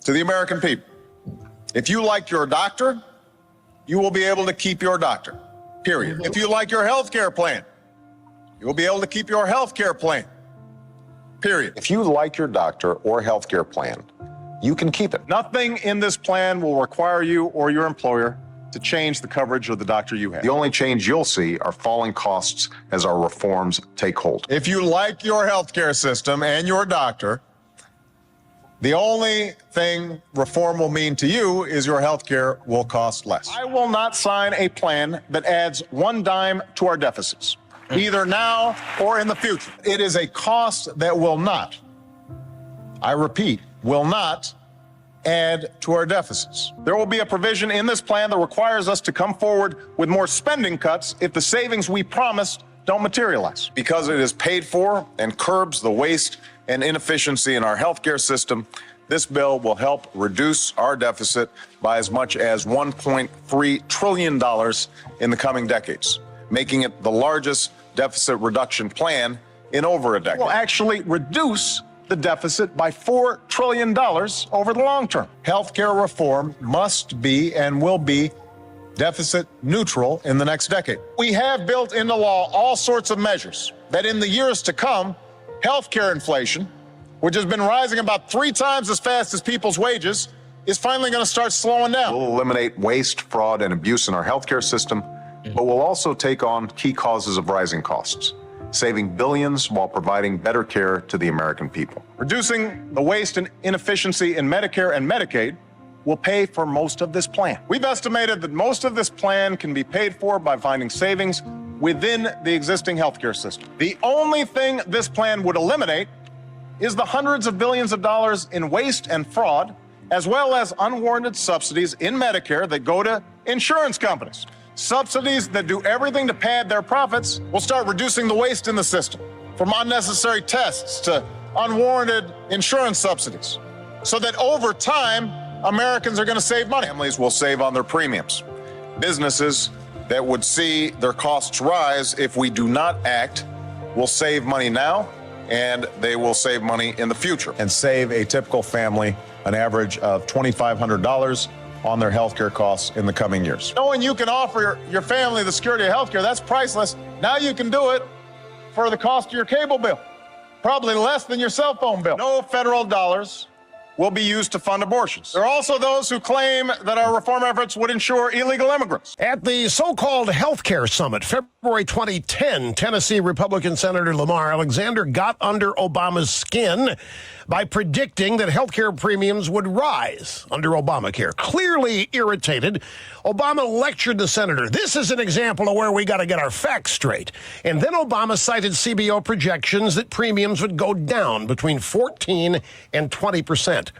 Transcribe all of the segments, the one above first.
to the American people. If you like your doctor, you will be able to keep your doctor, period. If you like your health care plan, you will be able to keep your health care plan, period. If you like your doctor or health care plan, you can keep it. Nothing in this plan will require you or your employer to change the coverage of the doctor you have. The only change you'll see are falling costs as our reforms take hold. If you like your health care system and your doctor, the only thing reform will mean to you is your health care will cost less. I will not sign a plan that adds one dime to our deficits, either now or in the future. It is a cost that will not, I repeat, will not add to our deficits. There will be a provision in this plan that requires us to come forward with more spending cuts if the savings we promised don't materialize. Because it is paid for and curbs the waste and inefficiency in our healthcare system, this bill will help reduce our deficit by as much as $1.3 trillion in the coming decades, making it the largest deficit reduction plan in over a decade. It will actually reduce the deficit by $4 trillion over the long term. Healthcare reform must be and will be deficit neutral in the next decade. We have built into law all sorts of measures that in the years to come, healthcare inflation, which has been rising about 3 times as fast as people's wages, is finally going to start slowing down. We'll eliminate waste, fraud, and abuse in our healthcare system, but we'll also take on key causes of rising costs, saving billions while providing better care to the American people. Reducing the waste and inefficiency in Medicare and Medicaid will pay for most of this plan. We've estimated that most of this plan can be paid for by finding savings within the existing healthcare system. The only thing this plan would eliminate is the hundreds of billions of dollars in waste and fraud, as well as unwarranted subsidies in Medicare that go to insurance companies. Subsidies that do everything to pad their profits will start reducing the waste in the system, from unnecessary tests to unwarranted insurance subsidies, so that over time, Americans are going to save money. Families will save on their premiums. Businesses that would see their costs rise if we do not act will save money now, and they will save money in the future. And save a typical family an average of $2,500 on their healthcare costs in the coming years. Knowing you can offer your family the security of healthcare, that's priceless. Now you can do it for the cost of your cable bill, probably less than your cell phone bill. No federal dollars will be used to fund abortions. There are also those who claim that our reform efforts would ensure illegal immigrants. At the so-called healthcare summit, February 2010, Tennessee Republican Senator Lamar Alexander got under Obama's skin by predicting that healthcare premiums would rise under Obamacare. Clearly irritated, Obama lectured the senator. This is an example of where we got to get our facts straight. And then Obama cited CBO projections that premiums would go down between 14 and 20%.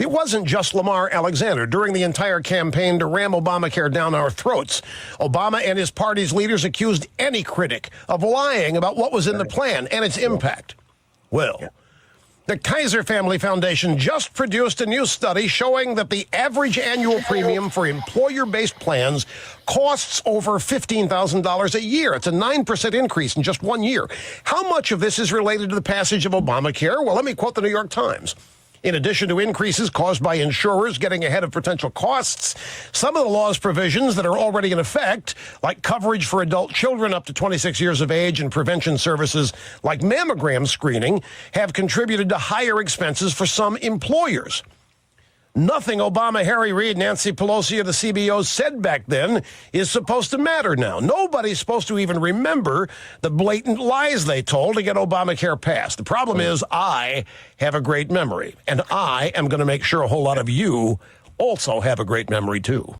It wasn't just Lamar Alexander. During the entire campaign to ram Obamacare down our throats, Obama and his party's leaders accused any critic of lying about what was in the plan and its impact. Well, the Kaiser Family Foundation just produced a new study showing that the average annual premium for employer-based plans costs over $15,000 a year. It's a 9% increase in just 1 year. How much of this is related to the passage of Obamacare? Well, let me quote the New York Times. In addition to increases caused by insurers getting ahead of potential costs, some of the law's provisions that are already in effect, like coverage for adult children up to 26 years of age and prevention services like mammogram screening, have contributed to higher expenses for some employers. Nothing Obama, Harry Reid, Nancy Pelosi, or the CBO said back then is supposed to matter now. Nobody's supposed to even remember the blatant lies they told to get Obamacare passed. The problem is I have a great memory, and I am going to make sure a whole lot of you also have a great memory, too.